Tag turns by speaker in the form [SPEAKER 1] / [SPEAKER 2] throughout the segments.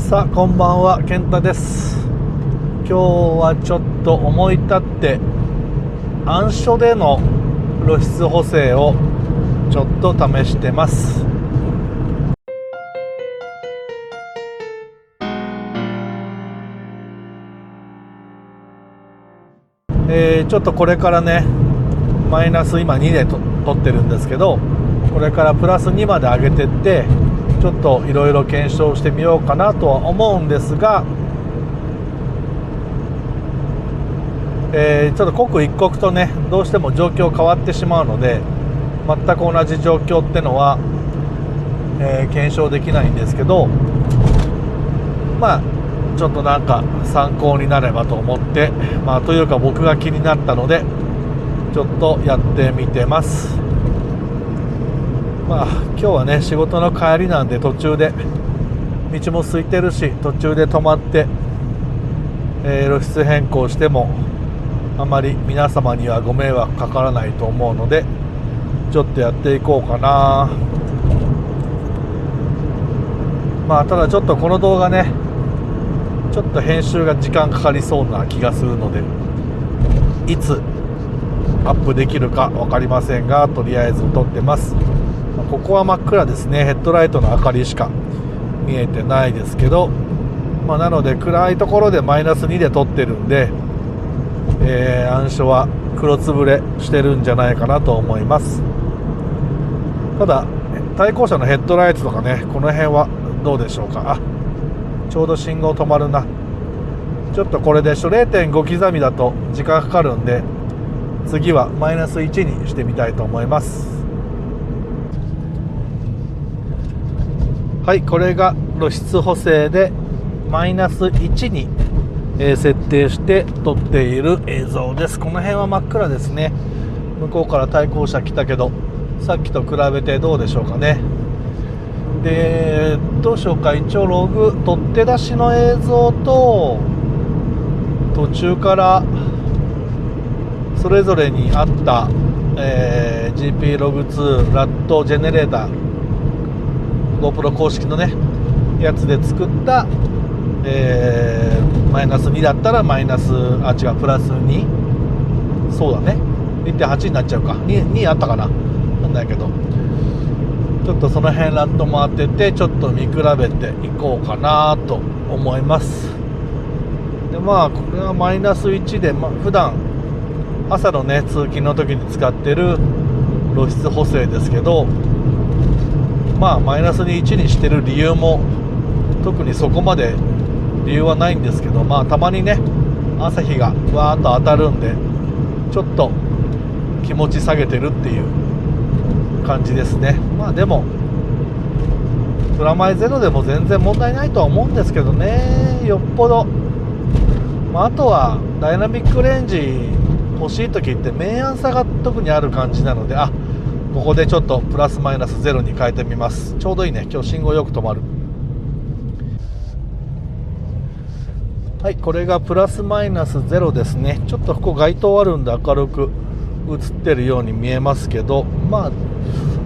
[SPEAKER 1] さあこんばんは、健太です。今日はちょっと思い立って暗所での露出補正をちょっと試してます。ちょっとこれからねマイナス今2で取ってるんですけど、これからプラス2まで上げてってちょっといろいろ検証してみようかなとは思うんですが、ちょっと刻一刻とねどうしても状況変わってしまうので全く同じ状況ってのは、検証できないんですけど、まあちょっとなんか参考になればと思って、というか僕が気になったのでちょっとやってみてます。今日はね仕事の帰りなんで途中で道も空いてるし途中で止まって、露出変更してもあまり皆様にはご迷惑かからないと思うのでちょっとやっていこうかな。ただちょっとこの動画ねちょっと編集が時間かかりそうな気がするのでいつアップできるか分かりませんが、とりあえず撮ってます。ここは真っ暗ですね。ヘッドライトの明かりしか見えてないですけど、なので暗いところでマイナス2で撮ってるんで、暗所は黒つぶれしてるんじゃないかなと思います。ただ対向車のヘッドライトとかねこの辺はどうでしょうか。ちょうど信号止まるな。ちょっとこれで 0.5 刻みだと時間かかるんで次はマイナス1にしてみたいと思います。はい、これが露出補正でマイナス1に、設定して撮っている映像です。この辺は真っ暗ですね。向こうから対向車来たけどさっきと比べてどうでしょうかね。でどうしようか。一応ログ取って出しの映像と途中からそれぞれにあった、GP ログ2ラットジェネレーター GoPro 公式のねやつで作った、マイナス2だったらマイナスプラス2、そうだね 1.8 になっちゃうか。 2あったかな、なんだけどちょっとその辺ラットも当ててちょっと見比べていこうかなと思います。でこれはマイナス1で、普段朝のね通勤の時に使ってる露出補正ですけど、マイナスに1にしてる理由も特にそこまで理由はないんですけど、たまにね朝日がわーっと当たるんでちょっと気持ち下げてるっていう感じですね。でもプラマイゼロでも全然問題ないとは思うんですけどね。よっぽど、あとはダイナミックレンジ欲しい時って明暗差が特にある感じなので、ここでちょっとプラスマイナスゼロに変えてみます。ちょうどいいね、今日信号よく止まる。はい、これがプラスマイナスゼロですね。ちょっとここ街灯あるんで明るく映ってるように見えますけど、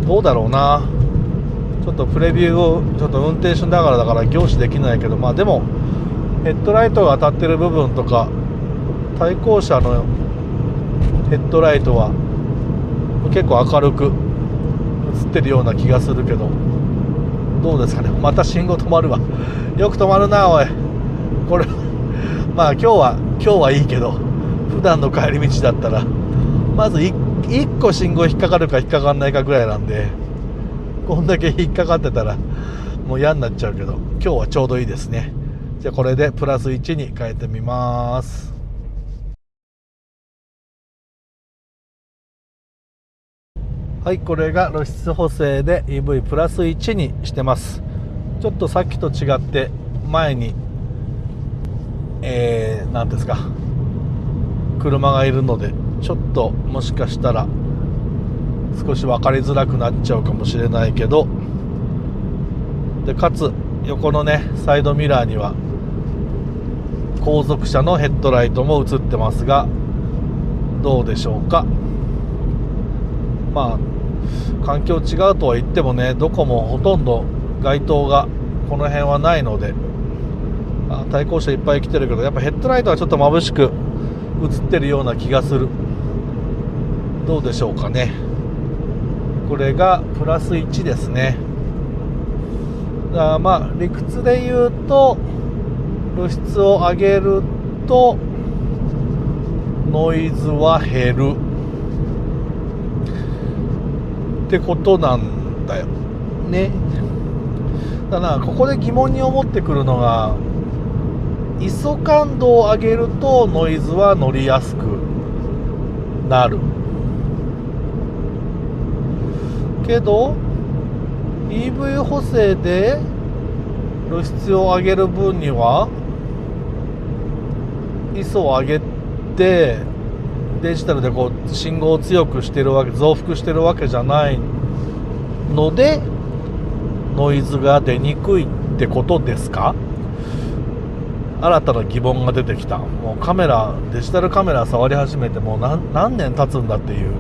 [SPEAKER 1] どうだろうな。ちょっとプレビューをちょっと運転しながらだから凝視できないけど、でもヘッドライトが当たってる部分とか対向車のヘッドライトは結構明るく映ってるような気がするけど、どうですかね。また信号止まるわ。よく止まるなおい。これ今日はいいけど普段の帰り道だったらまず1個信号引っかかるか引っかかんないかぐらいなんで、こんだけ引っかかってたらもう嫌になっちゃうけど、今日はちょうどいいですね。じゃあこれでプラス1に変えてみます。はい、これが露出補正で EV プラス1にしてます。ちょっとさっきと違って前に何ですか車がいるのでちょっともしかしたら少し分かりづらくなっちゃうかもしれないけど、でかつ横のねサイドミラーには後続車のヘッドライトも映ってますがどうでしょうか。環境違うとは言ってもねどこもほとんど街灯がこの辺はないので対向車いっぱい来てるけど、やっぱヘッドライトはちょっと眩しく映ってるような気がする。どうでしょうかね。これがプラス1ですね。だから理屈で言うと露出を上げるとノイズは減るってことなんだよね。だからここで疑問に思ってくるのが、ISO感度を上げるとノイズは乗りやすくなるけど EV 補正で露出を上げる分には ISO を上げてデジタルでこう信号を強くしてるわけ、増幅してるわけじゃないのでノイズが出にくいってことですか？新たな疑問が出てきた。もうデジタルカメラ触り始めてもう何年経つんだっていう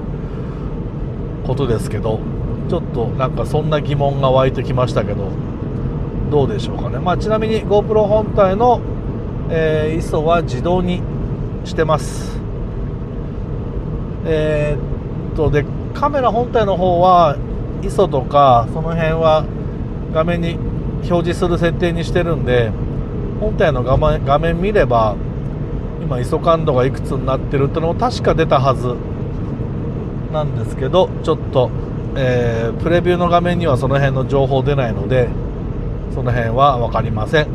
[SPEAKER 1] ことですけど、ちょっとなんかそんな疑問が湧いてきましたけど、どうでしょうかね。ちなみに GoPro 本体の、ISO は自動にしてます。でカメラ本体の方は ISO とかその辺は画面に表示する設定にしてるんで、本体の画面見れば今 ISO 感度がいくつになってるってのも確か出たはずなんですけど、ちょっと、プレビューの画面にはその辺の情報出ないのでその辺は分かりません。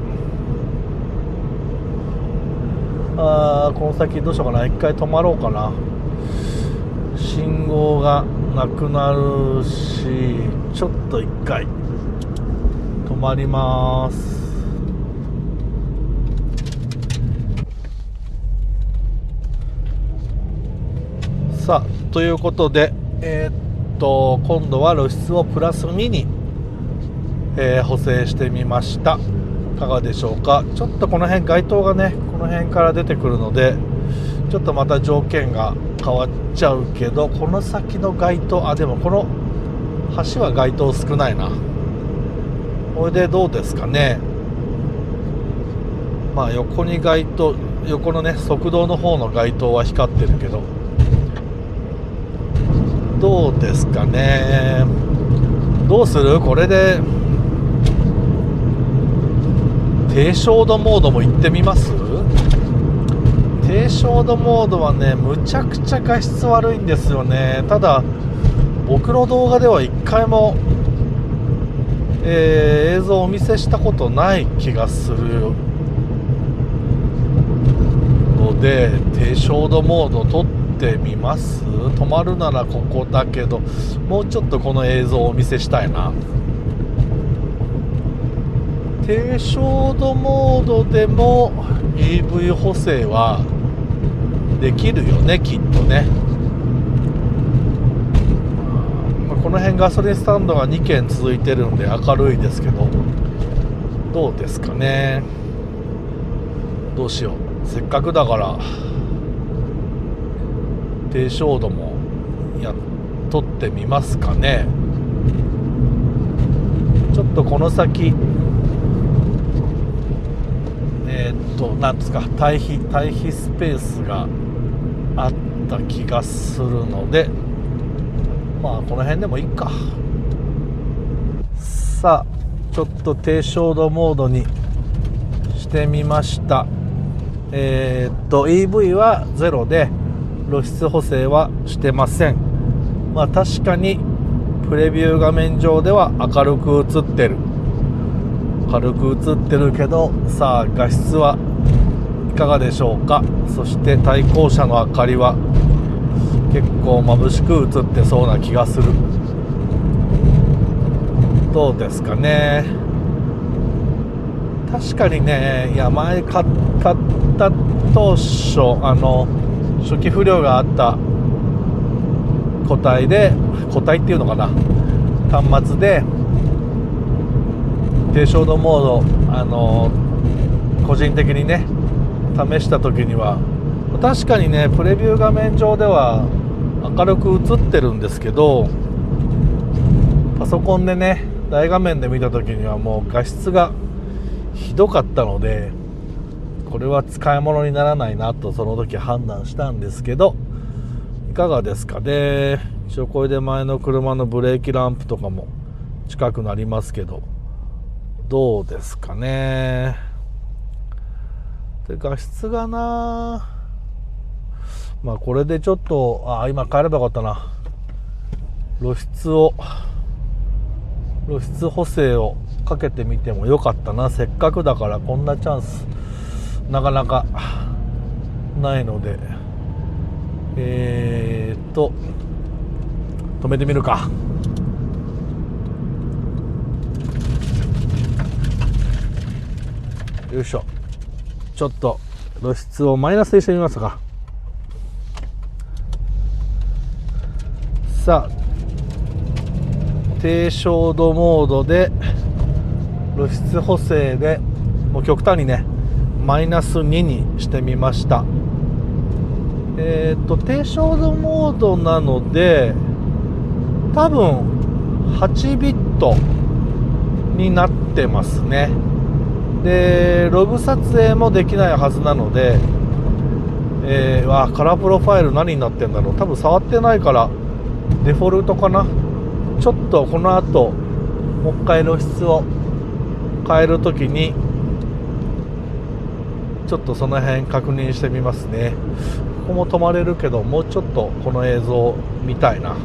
[SPEAKER 1] この先どうしようかな。一回止まろうかな。信号がなくなるし、ちょっと一回止まります。さあということで今度は露出をプラス2に、補正してみました。いかがでしょうか。ちょっとこの辺街灯がねこの辺から出てくるのでちょっとまた条件が変わっちゃうけど、この先の街灯でもこの橋は街灯少ないな。これでどうですかね。横に街灯、横のね側道の方の街灯は光ってるけど、どうですかね。どうする？これで低照度モードも行ってみます？低照度モードはねむちゃくちゃ画質悪いんですよね。ただ僕の動画では一回も、映像をお見せしたことない気がするので、低照度モード撮ってみます。止まるならここだけど、もうちょっとこの映像をお見せしたいな。低照度モードでも EV 補正はできるよね、きっとね。この辺ガソリンスタンドが2軒続いてるんで明るいですけど、どうですかね。どうしよう、せっかくだから低照度も撮ってみますかね。ちょっとこの先なんですか、対比スペースがあった気がするので、この辺でもいいか。さあちょっと低照度モードにしてみました。EV はゼロで露出補正はしてません。確かにプレビュー画面上では明るく映ってるけど、さあ画質はいかがでしょうか。そして対向車の明かりは結構眩しく映ってそうな気がする。どうですかね。確かにね、前買った当初初期不良があった個体っていうのかな、端末で低照度モード個人的にね試した時には確かにねプレビュー画面上では明るく映ってるんですけど、パソコンでね大画面で見た時にはもう画質がひどかったので、これは使い物にならないなとその時判断したんですけど、いかがですかね。一応これで前の車のブレーキランプとかも近くなりますけど、どうですかね。で画質がな、まあこれでちょっと今帰ればよかったな。露出補正をかけてみてもよかったな。せっかくだからこんなチャンスなかなかないので、止めてみるか。よいしょ。ちょっと露出をマイナスにしてみますか。さあ、低照度モードで露出補正でもう極端にねマイナス2にしてみました。低照度モードなので多分8ビットになってますね。でログ撮影もできないはずなので、カラープロファイル何になってんだろう。多分触ってないからデフォルトかな。ちょっとこの後もう一回露出を変えるときにちょっとその辺確認してみますね。ここも止まれるけど、もうちょっとこの映像見たいな。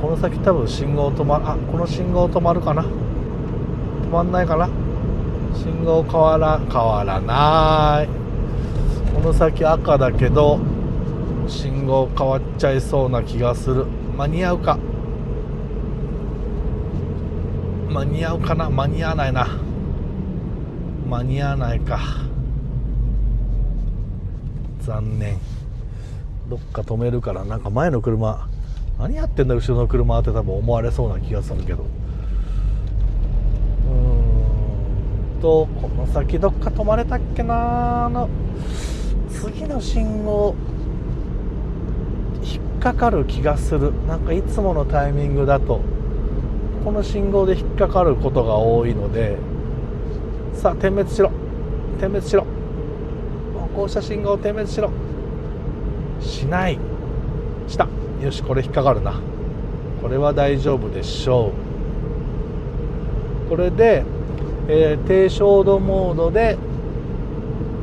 [SPEAKER 1] この先多分信号止まる。この信号止まるかな。止まんないかな。信号変わらない。この先赤だけど信号変わっちゃいそうな気がする。間に合うか。間に合うかな。間に合わないな。間に合わないか。残念。どっか止めるから、なんか前の車何やってんだ後ろの車って多分思われそうな気がするけど、この先どっか止まれたっけな。次の信号引っかかる気がする。なんかいつものタイミングだとこの信号で引っかかることが多いので、さあ点滅しろ、点滅しろ、歩行者信号点滅しろ。しない。した。よし、これ引っかかるな。これは大丈夫でしょう。これで低照度モードで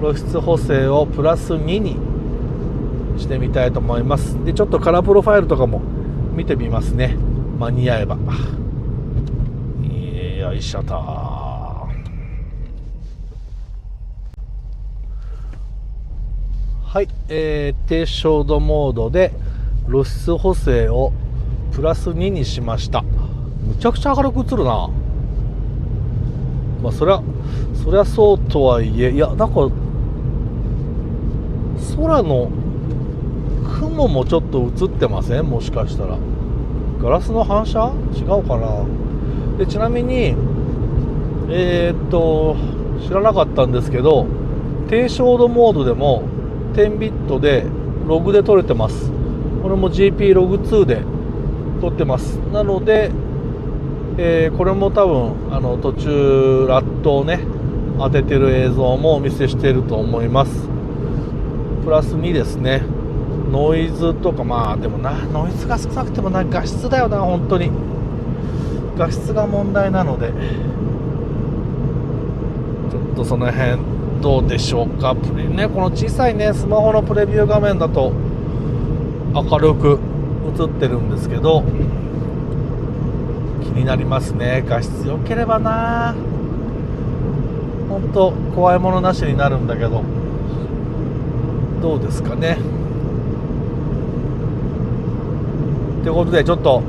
[SPEAKER 1] 露出補正をプラス2にしてみたいと思います。でちょっとカラープロファイルとかも見てみますね、間に合えば。よいしょと。はい、低照度モードで露出補正をプラス2にしました。むちゃくちゃ明るく映るな。まあそりゃそうとはいえ、いやなんか空の雲もちょっと映ってません？もしかしたらガラスの反射？違うかな。でちなみに知らなかったんですけど、低照度モードでも10ビットでログで撮れてます。これも GP ログ2で撮ってます。なのでこれも多分途中ラットをね当ててる映像もお見せしていると思います。プラス2ですね。ノイズとか、まあでもな、ノイズが少なくてもな、画質だよな。本当に画質が問題なので、ちょっとその辺どうでしょうか。この小さいねスマホのプレビュー画面だと明るく映ってるんですけど、気になりますね。画質良ければな、本当怖いものなしになるんだけど、どうですかね。ということでちょっと、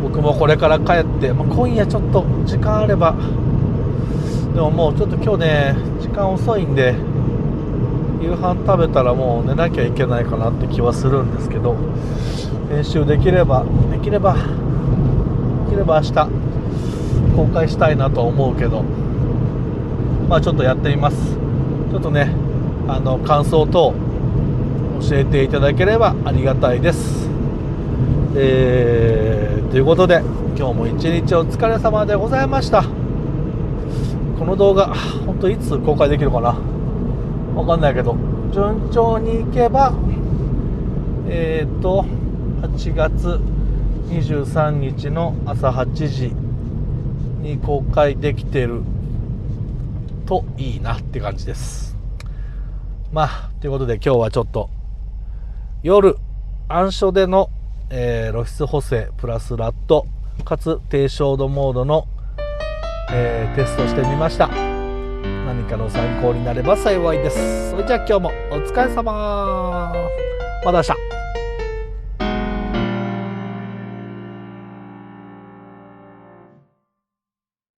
[SPEAKER 1] 僕もこれから帰って、今夜ちょっと時間あれば、でももうちょっと今日ね時間遅いんで、夕飯食べたらもう寝なきゃいけないかなって気はするんですけど、編集できれば明日公開したいなと思うけど、ちょっとやってみます。ちょっとね感想等教えていただければありがたいです。ということで今日も一日お疲れ様でございました。この動画本当いつ公開できるかなわかんないけど、順調にいけば8月23日の朝8時に公開できてるといいなって感じです。まあということで今日はちょっと夜暗所での、露出補正プラスラットかつ低照度モードの、テストしてみました。何かの参考になれば幸いです。それじゃあ今日もお疲れ様。また明日。